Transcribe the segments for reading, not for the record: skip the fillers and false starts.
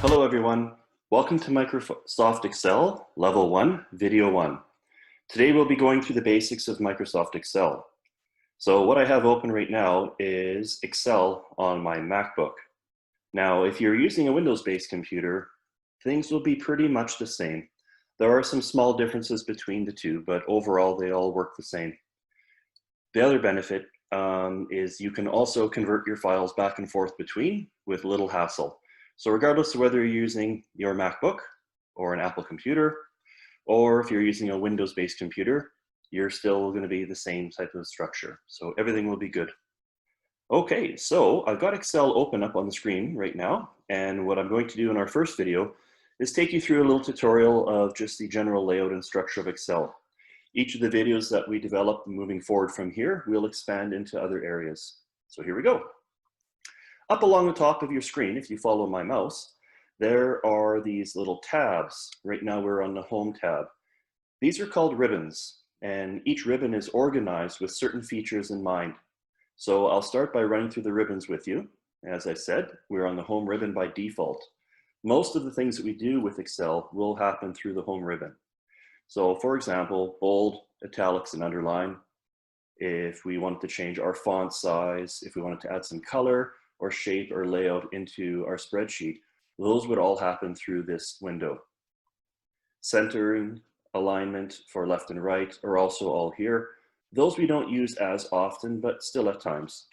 Hello everyone, welcome to Microsoft Excel Level 1, Video 1. Today we'll be going through the basics of Microsoft Excel. So what I have open right now is Excel on my MacBook. Now if you're using a Windows-based computer, things will be pretty much the same. There are some small differences between the two, but overall they all work the same. The other benefit is you can also convert your files back and forth between with little hassle. So regardless of whether you're using your MacBook or an Apple computer, or if you're using a Windows-based computer, you're still going to be the same type of structure. So everything will be good. Okay, so I've got Excel open up on the screen right now. And what I'm going to do in our first video is take you through a little tutorial of just the general layout and structure of Excel. Each of the videos that we develop moving forward from here will expand into other areas. So here we go. Up along the top of your screen, if you follow my mouse, there are these little tabs. Right now we're on the Home tab. These are called ribbons, and each ribbon is organized with certain features in mind. So I'll start by running through the ribbons with you. As I said, we're on the Home ribbon by default. Most of the things that we do with Excel will happen through the Home ribbon. So for example, bold, italics, and underline. If we wanted to change our font size, if we wanted to add some color, or shape or layout into our spreadsheet, those would all happen through this window. Centering, alignment for left and right are also all here. Those we don't use as often, but still at times.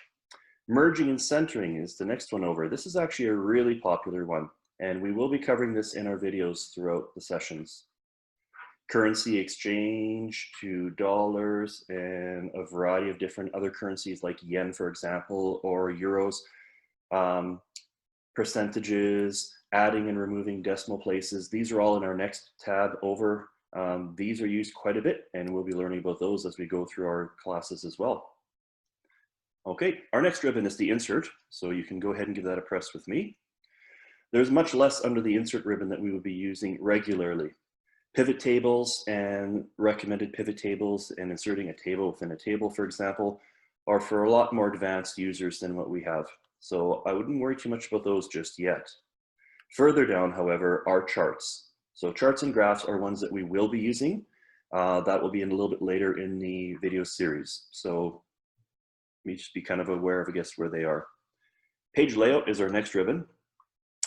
Merging and centering is the next one over. This is actually a really popular one, and we will be covering this in our videos throughout the sessions. Currency exchange to dollars and a variety of different other currencies like yen, for example, or euros. Percentages, adding and removing decimal places. These are all in our next tab over. These are used quite a bit, and we'll be learning about those as we go through our classes as well. Okay, our next ribbon is the insert, so you can go ahead and give that a press with me. There's much less under the insert ribbon that we would be using regularly. Pivot tables and recommended pivot tables and inserting a table within a table, for example, are for a lot more advanced users than what we have. So I wouldn't worry too much about those just yet. Further down, however, are charts. So charts and graphs are ones that we will be using. That will be in a little bit later in the video series. So let me just be kind of aware of, I guess, where they are. Page layout is our next ribbon.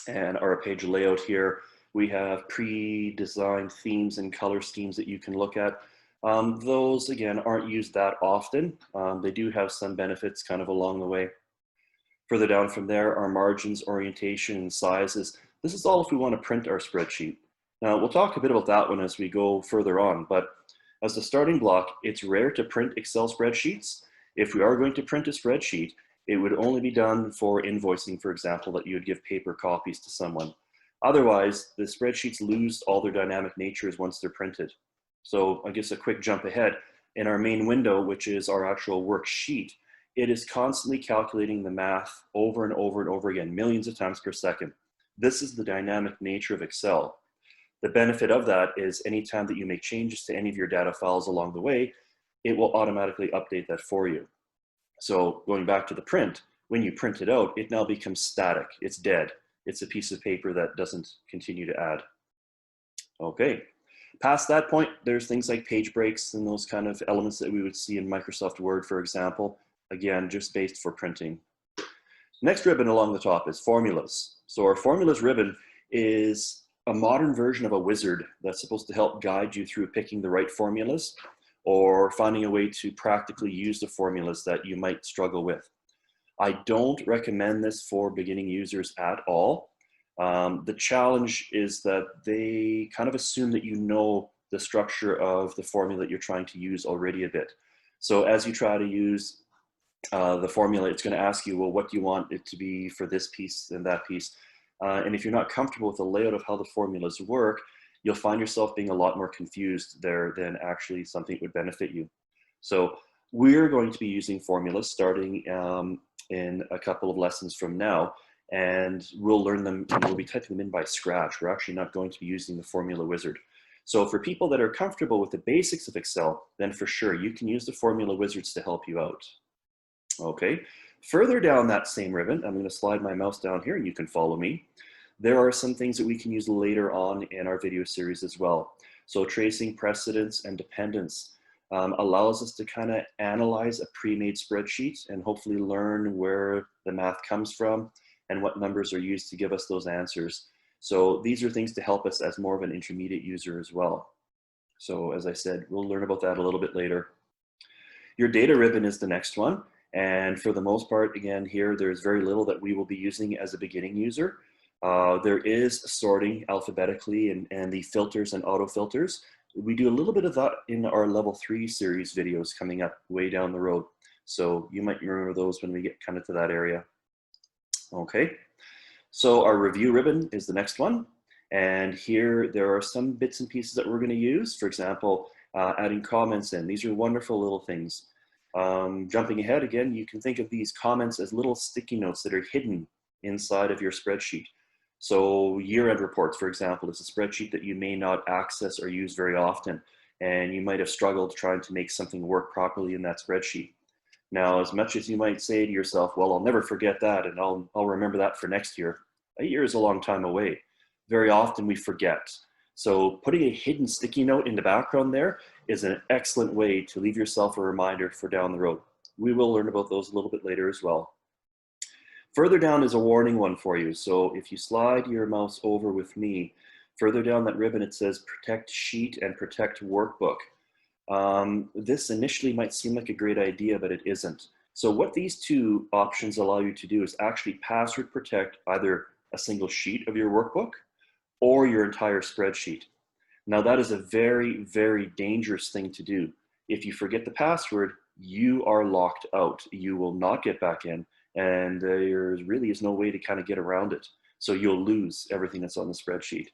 And our page layout here, we have pre-designed themes and color schemes that you can look at. Those, again, aren't used that often. They do have some benefits kind of along the way. Further down from there are margins, orientation, and sizes. This is all if we want to print our spreadsheet. Now, we'll talk a bit about that one as we go further on, but as a starting block, it's rare to print Excel spreadsheets. If we are going to print a spreadsheet, it would only be done for invoicing, for example, that you would give paper copies to someone. Otherwise, the spreadsheets lose all their dynamic natures once they're printed. So I guess a quick jump ahead. In our main window, which is our actual worksheet, it is constantly calculating the math over and over and over again, millions of times per second. This is the dynamic nature of Excel. The benefit of that is anytime that you make changes to any of your data files along the way, it will automatically update that for you. So going back to the print, when you print it out, it now becomes static. It's dead. It's a piece of paper that doesn't continue to add. Okay. Past that point, there's things like page breaks and those kind of elements that we would see in Microsoft Word, for example. Again, just based for printing. Next ribbon along the top is formulas. So our formulas ribbon is a modern version of a wizard that's supposed to help guide you through picking the right formulas or finding a way to practically use the formulas that you might struggle with. I don't recommend this for beginning users at all. The challenge is that they kind of assume that you know the structure of the formula that you're trying to use already a bit. So as you try to use the formula, it's going to ask you, well, what do you want it to be for this piece and that piece? And if you're not comfortable with the layout of how the formulas work, you'll find yourself being a lot more confused there than actually something that would benefit you. So we're going to be using formulas starting in a couple of lessons from now, and we'll learn them, and we'll be typing them in by scratch. We're actually not going to be using the formula wizard. So for people that are comfortable with the basics of Excel, then for sure, you can use the formula wizards to help you out. Okay, further down that same ribbon, I'm going to slide my mouse down here and you can follow me. There are some things that we can use later on in our video series as well. So tracing precedence and dependence allows us to kind of analyze a pre-made spreadsheet and hopefully learn where the math comes from and what numbers are used to give us those answers. So these are things to help us as more of an intermediate user as well. So as I said, we'll learn about that a little bit later. Your data ribbon is the next one. And for the most part, again, here, there's very little that we will be using as a beginning user. There is sorting alphabetically and the filters and auto filters. We do a little bit of that in our level 3 series videos coming up way down the road. So you might remember those when we get kind of to that area. Okay, so our review ribbon is the next one. And here there are some bits and pieces that we're going to use. For example, adding comments in. These are wonderful little things. Jumping ahead again, you can think of these comments as little sticky notes that are hidden inside of your spreadsheet. So year-end reports, for example, is a spreadsheet that you may not access or use very often, and you might have struggled trying to make something work properly in that spreadsheet. Now, as much as you might say to yourself, well, I'll never forget that, and I'll remember that for next year, a year is a long time away. Very often we forget. So putting a hidden sticky note in the background there is an excellent way to leave yourself a reminder for down the road. We will learn about those a little bit later as well. Further down is a warning one for you. So if you slide your mouse over with me, further down that ribbon, it says protect sheet and protect workbook. This initially might seem like a great idea, but it isn't. So what these two options allow you to do is actually password protect either a single sheet of your workbook or your entire spreadsheet. Now that is a very, very dangerous thing to do. If you forget the password, you are locked out. You will not get back in, and there really is no way to kind of get around it. So you'll lose everything that's on the spreadsheet.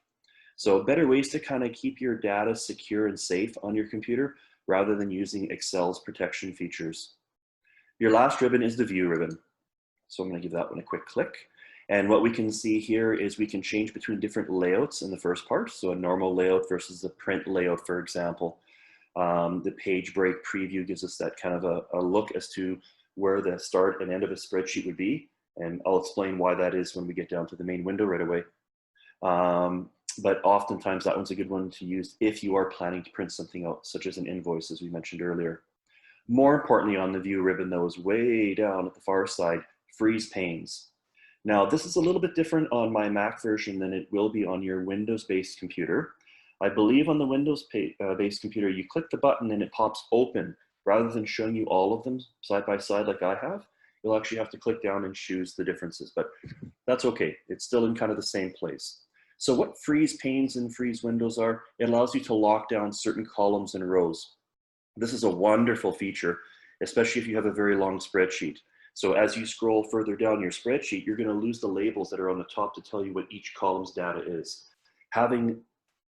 So better ways to kind of keep your data secure and safe on your computer rather than using Excel's protection features. Your last ribbon is the view ribbon. So I'm going to give that one a quick click. And what we can see here is we can change between different layouts in the first part. So a normal layout versus the print layout, for example. The page break preview gives us that kind of a look as to where the start and end of a spreadsheet would be. And I'll explain why that is when we get down to the main window right away. But oftentimes that one's a good one to use if you are planning to print something out, such as an invoice, as we mentioned earlier. More importantly on the view ribbon, though, is way down at the far side, freeze panes. Now, this is a little bit different on my Mac version than it will be on your Windows-based computer. I believe on the Windows-based computer, you click the button and it pops open. Rather than showing you all of them side by side like I have, you'll actually have to click down and choose the differences, but that's okay. It's still in kind of the same place. So what freeze panes and freeze windows are, it allows you to lock down certain columns and rows. This is a wonderful feature, especially if you have a very long spreadsheet. So as you scroll further down your spreadsheet, you're going to lose the labels that are on the top to tell you what each column's data is. Having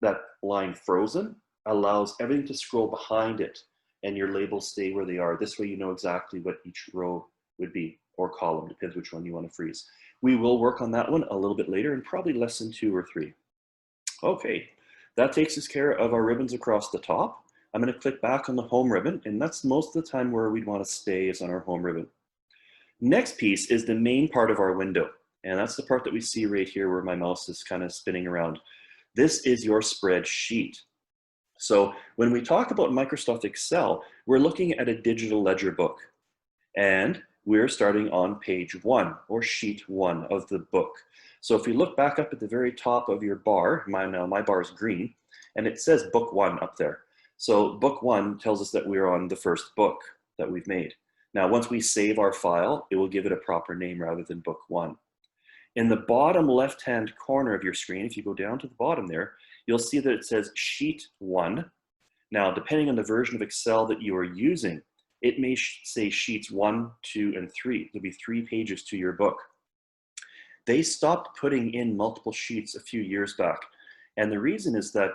that line frozen allows everything to scroll behind it and your labels stay where they are. This way you know exactly what each row would be, or column, depends which one you want to freeze. We will work on that one a little bit later in probably lesson 2 or 3. Okay, that takes us care of our ribbons across the top. I'm going to click back on the home ribbon, and that's most of the time where we'd want to stay is on our home ribbon. Next piece is the main part of our window, and that's the part that we see right here where my mouse is kind of spinning around. This is your spreadsheet. So when we talk about Microsoft Excel, we're looking at a digital ledger book, and we're starting on page 1 or sheet 1 of the book. So if we look back up at the very top of your bar, my bar is green, and it says book 1 up there. So book 1 tells us that we're on the first book that we've made. Now, once we save our file, it will give it a proper name rather than book 1. In the bottom left-hand corner of your screen, if you go down to the bottom there, you'll see that it says sheet 1. Now, depending on the version of Excel that you are using, it may say sheets 1, 2, and 3. There'll be 3 pages to your book. They stopped putting in multiple sheets a few years back. And the reason is that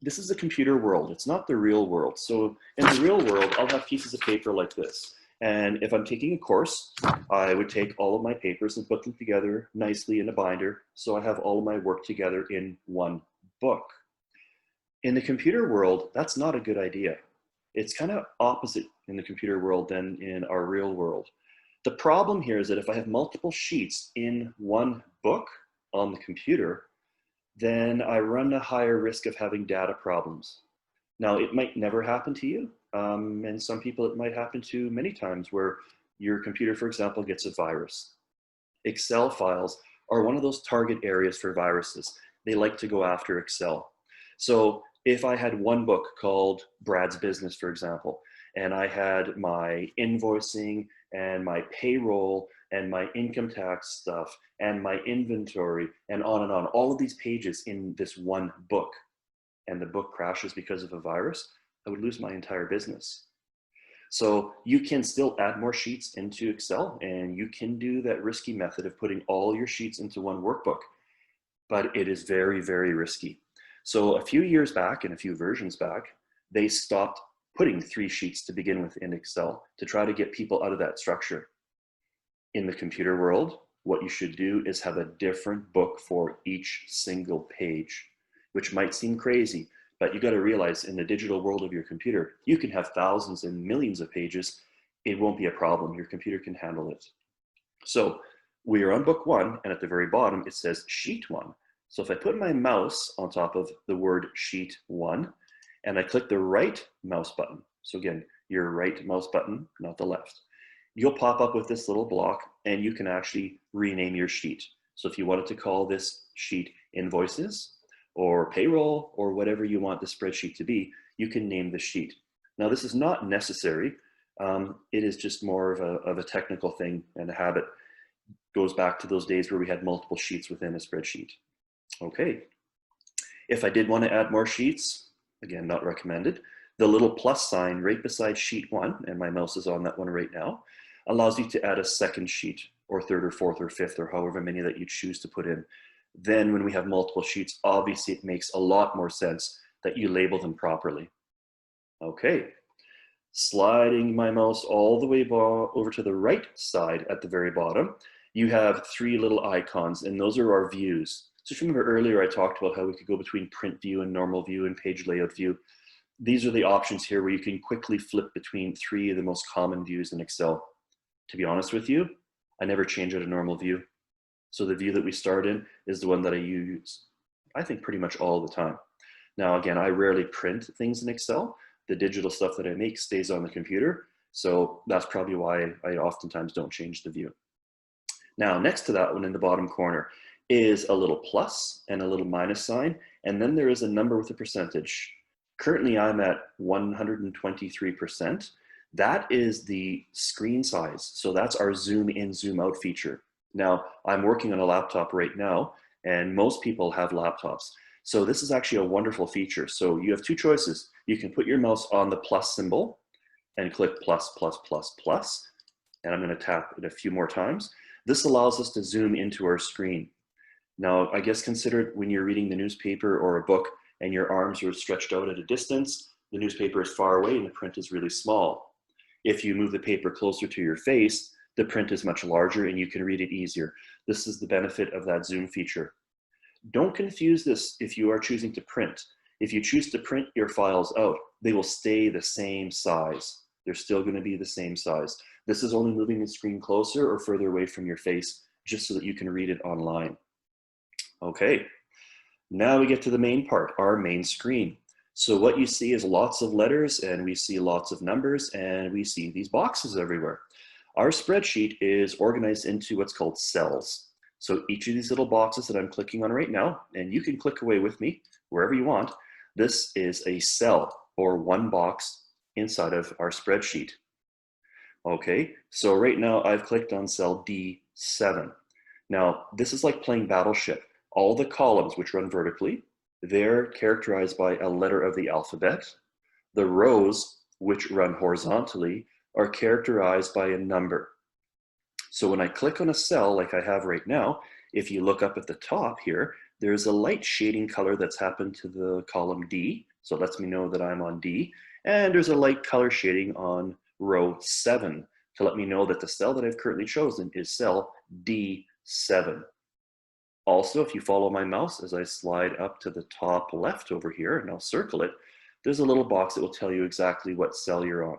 this is the computer world. It's not the real world. So in the real world, I'll have pieces of paper like this. And if I'm taking a course, I would take all of my papers and put them together nicely in a binder. So I have all of my work together in one book. In the computer world, that's not a good idea. It's kind of opposite in the computer world than in our real world. The problem here is that if I have multiple sheets in one book, on the computer, then I run a higher risk of having data problems. Now, it might never happen to you, and some people it might happen to many times where your computer, for example, gets a virus. Excel files are one of those target areas for viruses. They like to go after Excel. So if I had one book called Brad's Business, for example, and I had my invoicing and my payroll and my income tax stuff and my inventory and on, all of these pages in this one book, and the book crashes because of a virus, I would lose my entire business. So you can still add more sheets into Excel, and you can do that risky method of putting all your sheets into one workbook, but it is very, very risky. So a few years back and a few versions back, they stopped putting 3 sheets to begin with in Excel to try to get people out of that structure. In the computer world, what you should do is have a different book for each single page, which might seem crazy, but you got to realize in the digital world of your computer, you can have thousands and millions of pages. It won't be a problem. Your computer can handle it. So we are on book 1, and at the very bottom, it says sheet 1. So if I put my mouse on top of the word sheet 1, and I click the right mouse button, so again, your right mouse button, not the left, you'll pop up with this little block, and you can actually rename your sheet. So if you wanted to call this sheet invoices or payroll or whatever you want the spreadsheet to be, you can name the sheet. Now, this is not necessary. It is just more of a technical thing and a habit. Goes back to those days where we had multiple sheets within a spreadsheet. Okay. If I did want to add more sheets, again, not recommended, the little plus sign right beside sheet 1, and my mouse is on that one right now, allows you to add a second sheet, or third or fourth or fifth, or however many that you choose to put in. Then when we have multiple sheets, obviously it makes a lot more sense that you label them properly. Okay, sliding my mouse all the way over to the right side at the very bottom, you have 3 little icons, and those are our views. So if you remember earlier, I talked about how we could go between print view and normal view and page layout view. These are the options here where you can quickly flip between 3 of the most common views in Excel. To be honest with you, I never change out a normal view. So the view that we start in is the one that I use, I think, pretty much all the time. Now, again, I rarely print things in Excel. The digital stuff that I make stays on the computer. So that's probably why I oftentimes don't change the view. Now, next to that one in the bottom corner is a little plus and a little minus sign. And then there is a number with a percentage. Currently, I'm at 123%. That is the screen size. So that's our zoom in, zoom out feature. Now, I'm working on a laptop right now, and most people have laptops. So this is actually a wonderful feature. So you have 2 choices. You can put your mouse on the plus symbol and click plus, plus, plus, plus. And I'm going to tap it a few more times. This allows us to zoom into our screen. Now, I guess consider when you're reading the newspaper or a book and your arms are stretched out at a distance, the newspaper is far away and the print is really small. If you move the paper closer to your face, the print is much larger and you can read it easier. This is the benefit of that zoom feature. Don't confuse this if you are choosing to print. If you choose to print your files out, they will stay the same size. They're still going to be the same size. This is only moving the screen closer or further away from your face, just so that you can read it online. Okay, now we get to the main part, our main screen. So what you see is lots of letters, and we see lots of numbers, and we see these boxes everywhere. Our spreadsheet is organized into what's called cells. So each of these little boxes that I'm clicking on right now, and you can click away with me wherever you want, this is a cell or one box inside of our spreadsheet. Okay, so right now I've clicked on cell D7. Now, this is like playing Battleship. All the columns which run vertically, they're characterized by a letter of the alphabet. The rows which run horizontally are characterized by a number. So when I click on a cell like I have right now, if you look up at the top here, there's a light shading color that's happened to the column D. So it lets me know that I'm on D. And there's a light color shading on row 7 to let me know that the cell that I've currently chosen is cell D7. Also, if you follow my mouse as I slide up to the top left over here, and I'll circle it, there's a little box that will tell you exactly what cell you're on.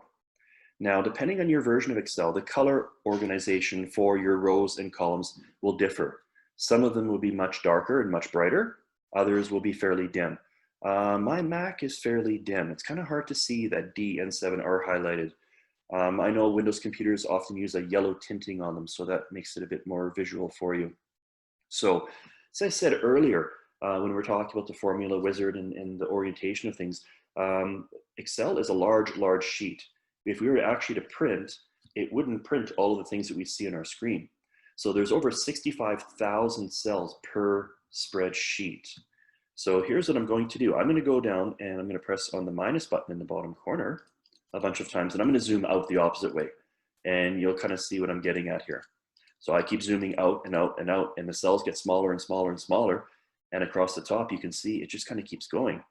Now, depending on your version of Excel, the color organization for your rows and columns will differ. Some of them will be much darker and much brighter. Others will be fairly dim. My Mac is fairly dim. It's kind of hard to see that D and 7 are highlighted. I know Windows computers often use a yellow tinting on them, so that makes it a bit more visual for you. So, as I said earlier, when we were talking about the formula wizard and the orientation of things, Excel is a large sheet. If we were actually to print, it wouldn't print all of the things that we see on our screen. So there's over 65,000 cells per spreadsheet. So here's what I'm going to do. I'm going to go down and I'm going to press on the minus button in the bottom corner a bunch of times, and I'm going to zoom out the opposite way, and you'll kind of see what I'm getting at here. So I keep zooming out and out and out, and the cells get smaller and smaller and smaller, and across the top you can see it just kind of keeps going.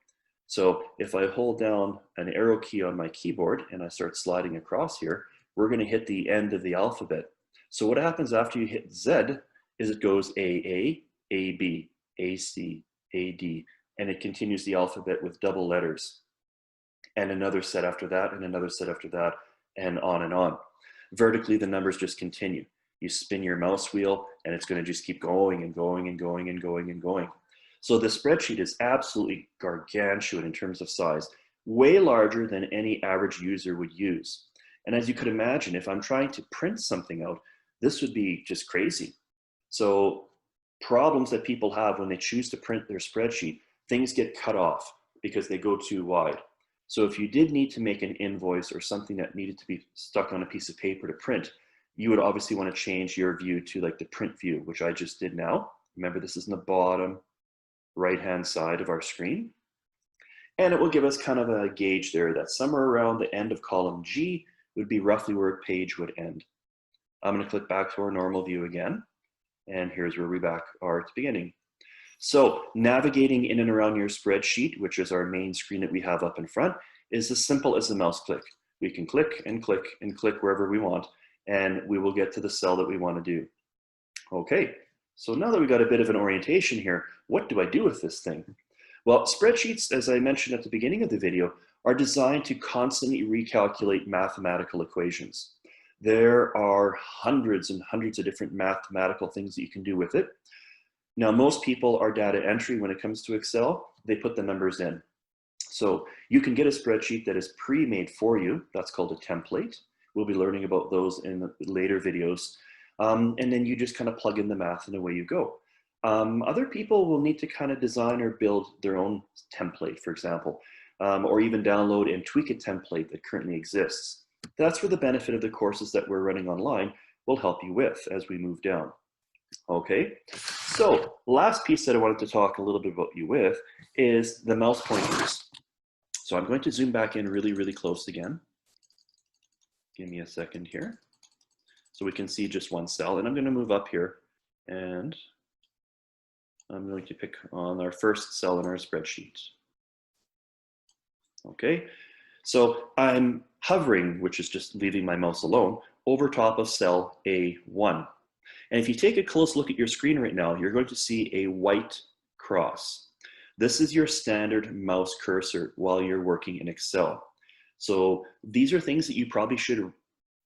So if I hold down an arrow key on my keyboard and I start sliding across here, we're going to hit the end of the alphabet. So what happens after you hit Z is it goes AA, AB, AC, AD, and it continues the alphabet with double letters. And another set after that, and another set after that, and on and on. Vertically, the numbers just continue. You spin your mouse wheel, and it's going to just keep going and going and going and going and going. So the spreadsheet is absolutely gargantuan in terms of size, way larger than any average user would use. And as you could imagine, if I'm trying to print something out, this would be just crazy. So problems that people have when they choose to print their spreadsheet, things get cut off because they go too wide. So if you did need to make an invoice or something that needed to be stuck on a piece of paper to print, you would obviously want to change your view to like the print view, which I just did now. Remember, this is in the bottom right-hand side of our screen. And it will give us kind of a gauge there that somewhere around the end of column G would be roughly where a page would end. I'm going to click back to our normal view again. And here's where we back are at the beginning. So navigating in and around your spreadsheet, which is our main screen that we have up in front, is as simple as a mouse click. We can click and click and click wherever we want, and we will get to the cell that we want to do. Okay, so now that we've got a bit of an orientation here, what do I do with this thing? Well, spreadsheets, as I mentioned at the beginning of the video, are designed to constantly recalculate mathematical equations. There are hundreds and hundreds of different mathematical things that you can do with it. Now, most people are data entry when it comes to Excel. They put the numbers in. So you can get a spreadsheet that is pre-made for you. That's called a template. We'll be learning about those in the later videos. And then you just kind of plug in the math and away you go. Other people will need to kind of design or build their own template, for example, or even download and tweak a template that currently exists. That's where the benefit of the courses that we're running online will help you with as we move down. Okay, so last piece that I wanted to talk a little bit about you with is the mouse pointers. So I'm going to zoom back in really, really close again. Give me a second here. So we can see just one cell, and I'm going to move up here and I'm going to pick on our first cell in our spreadsheet. Okay, so I'm hovering, which is just leaving my mouse alone, over top of cell A1. And if you take a close look at your screen right now, you're going to see a white cross. This is your standard mouse cursor while you're working in Excel. So these are things that you probably should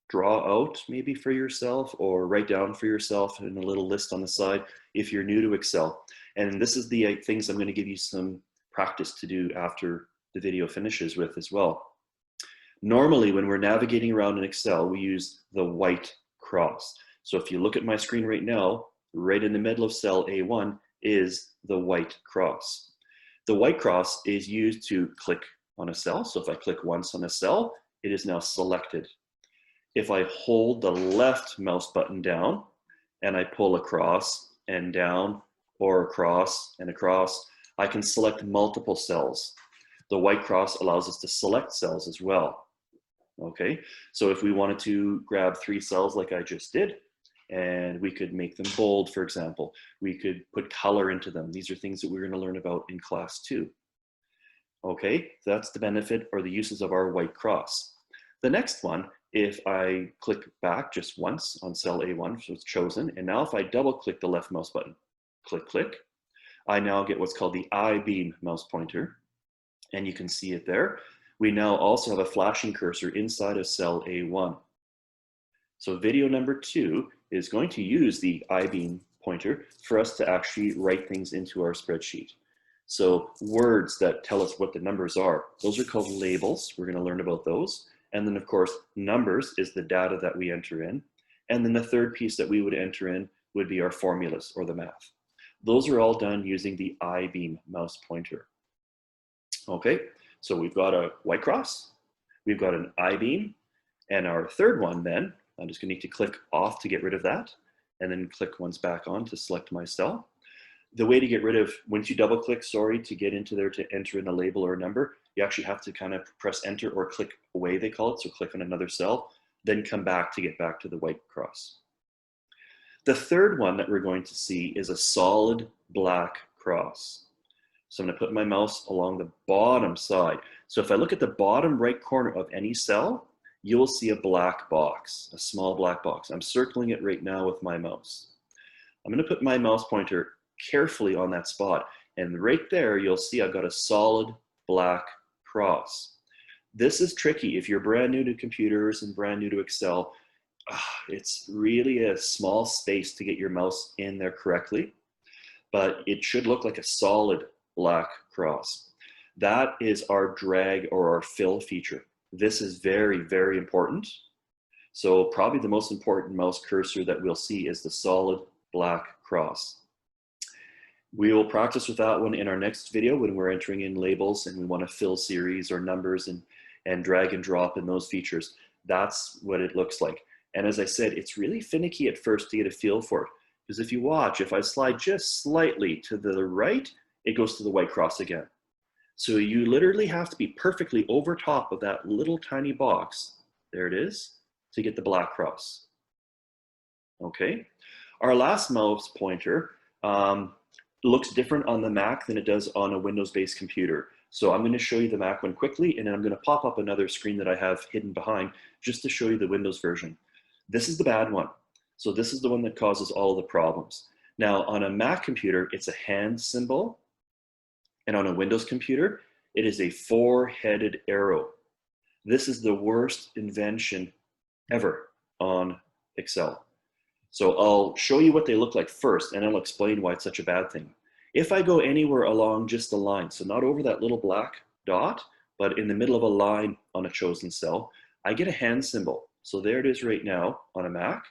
draw out maybe for yourself or write down for yourself in a little list on the side if you're new to Excel. And this is the things I'm going to give you some practice to do after the video finishes with as well. Normally, when we're navigating around in Excel, we use the white cross. So if you look at my screen right now, right in the middle of cell A1 is the white cross. The white cross is used to click on a cell. So if I click once on a cell, it is now selected. If I hold the left mouse button down and I pull across and down or across and across, I can select multiple cells. The white cross allows us to select cells as well. Okay, so if we wanted to grab 3 cells like I just did, and we could make them bold, for example, we could put color into them. These are things that we're going to learn about in class 2. Okay, that's the benefit or the uses of our white cross. The next one, if I click back just once on cell A1, so it's chosen, and now if I double click the left mouse button, click, click, I now get what's called the I-beam mouse pointer, and you can see it there. We now also have a flashing cursor inside of cell A1. So video number 2 is going to use the I-beam pointer for us to actually write things into our spreadsheet. So words that tell us what the numbers are, those are called labels. We're going to learn about those. And then of course, numbers is the data that we enter in. And then the third piece that we would enter in would be our formulas or the math. Those are all done using the I-beam mouse pointer. Okay, so we've got a white cross, we've got an I-beam, and our third one then, I'm just gonna need to click off to get rid of that, and then click once back on to select my cell. The way to get rid of, once you double click, sorry, to get into there to enter in a label or a number, you actually have to kind of press enter or click away, they call it, so click on another cell, then come back to get back to the white cross. The third one that we're going to see is a solid black cross. So I'm going to put my mouse along the bottom side. So if I look at the bottom right corner of any cell, you will see a black box, a small black box. I'm circling it right now with my mouse. I'm going to put my mouse pointer carefully on that spot. And right there, you'll see I've got a solid black cross. This is tricky. If you're brand new to computers and brand new to Excel, it's really a small space to get your mouse in there correctly, but it should look like a solid black cross. That is our drag or our fill feature. This is very, very important. So probably the most important mouse cursor that we'll see is the solid black cross. We will practice with that one in our next video when we're entering in labels and we want to fill series or numbers and drag and drop in those features. That's what it looks like. And as I said, it's really finicky at first to get a feel for it. Because if you watch, if I slide just slightly to the right, it goes to the white cross again. So you literally have to be perfectly over top of that little tiny box, there it is, to get the black cross. Okay, our last mouse pointer looks different on the Mac than it does on a Windows-based computer. So I'm going to show you the Mac one quickly, and then I'm going to pop up another screen that I have hidden behind just to show you the Windows version. This is the bad one. So this is the one that causes all the problems. Now on a Mac computer, it's a hand symbol. And on a Windows computer, it is a four-headed arrow. This is the worst invention ever on Excel. So I'll show you what they look like first, and I'll explain why it's such a bad thing. If I go anywhere along just the line, so not over that little black dot, but in the middle of a line on a chosen cell, I get a hand symbol. So there it is right now on a Mac.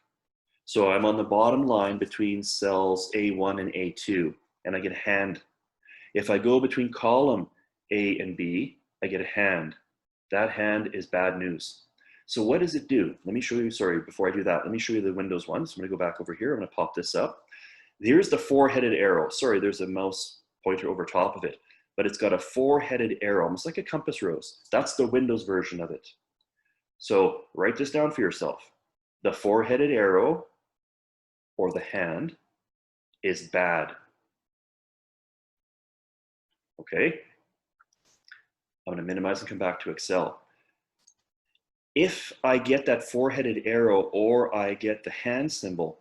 So I'm on the bottom line between cells A1 and A2, and I get a hand. If I go between column A and B, I get a hand. That hand is bad news. So what does it do? Let me show you, sorry, before I do that, let me show you the Windows one. So I'm gonna go back over here, I'm gonna pop this up. Here's the four-headed arrow. Sorry, there's a mouse pointer over top of it, but it's got a four-headed arrow, almost like a compass rose. That's the Windows version of it. So write this down for yourself. The four-headed arrow, or the hand, is bad. Okay? I'm gonna minimize and come back to Excel. If I get that four-headed arrow or I get the hand symbol,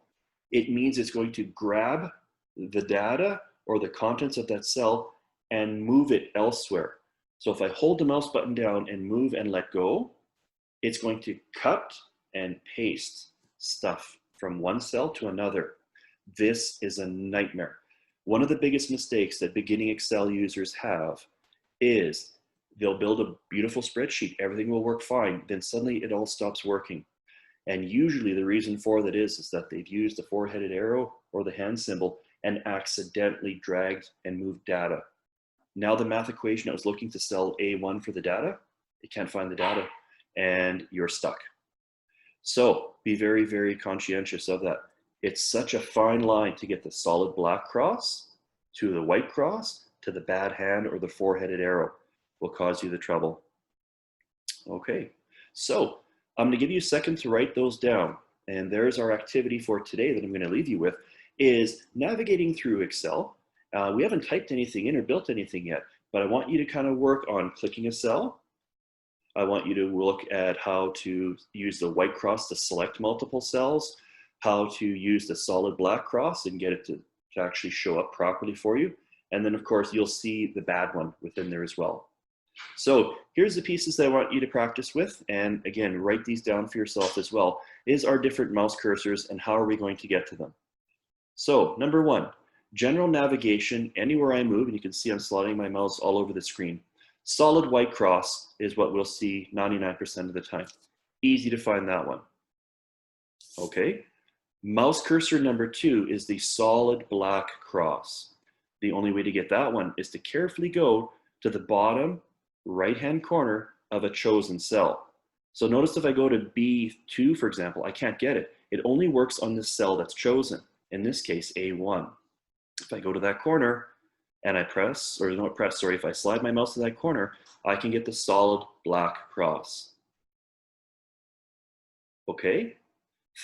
it means it's going to grab the data or the contents of that cell and move it elsewhere. So if I hold the mouse button down and move and let go, it's going to cut and paste stuff from one cell to another. This is a nightmare. One of the biggest mistakes that beginning Excel users have is they'll build a beautiful spreadsheet, everything will work fine, then suddenly it all stops working. And usually the reason for that is that they've used the four-headed arrow or the hand symbol and accidentally dragged and moved data. Now the math equation that was looking to cell A1 for the data, it can't find the data and you're stuck. So be very, very conscientious of that. It's such a fine line to get the solid black cross to the white cross to the bad hand or the four-headed arrow will cause you the trouble. Okay, so I'm going to give you a second to write those down. And there's our activity for today that I'm going to leave you with is navigating through Excel. We haven't typed anything in or built anything yet, but I want you to kind of work on clicking a cell. I want you to look at how to use the white cross to select multiple cells, how to use the solid black cross and get it to actually show up properly for you. And then of course, you'll see the bad one within there as well. So here's the pieces that I want you to practice with. And again, write these down for yourself as well, is our different mouse cursors and how are we going to get to them. So number one, general navigation, anywhere I move, and you can see I'm sliding my mouse all over the screen. Solid white cross is what we'll see 99% of the time. Easy to find that one. Okay, mouse cursor number two is the solid black cross. The only way to get that one is to carefully go to the bottom right-hand corner of a chosen cell. So notice if I go to B2, for example, I can't get it. It only works on the cell that's chosen, in this case, A1. If I go to that corner and I press, or not press, sorry, if I slide my mouse to that corner, I can get the solid black cross. Okay,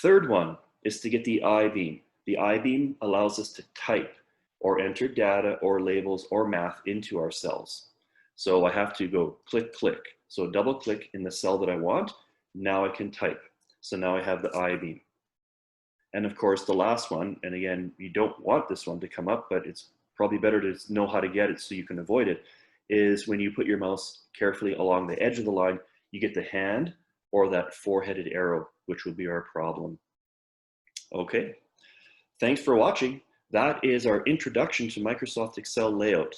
third one is to get the I-beam. The I-beam allows us to type or enter data or labels or math into our cells. So I have to go click, click. So double click in the cell that I want. Now I can type. So now I have the I-beam. And of course, the last one, and again, you don't want this one to come up, but it's probably better to know how to get it so you can avoid it, is when you put your mouse carefully along the edge of the line, you get the hand or that four-headed arrow, which will be our problem. Okay, thanks for watching. That is our introduction to Microsoft Excel layout.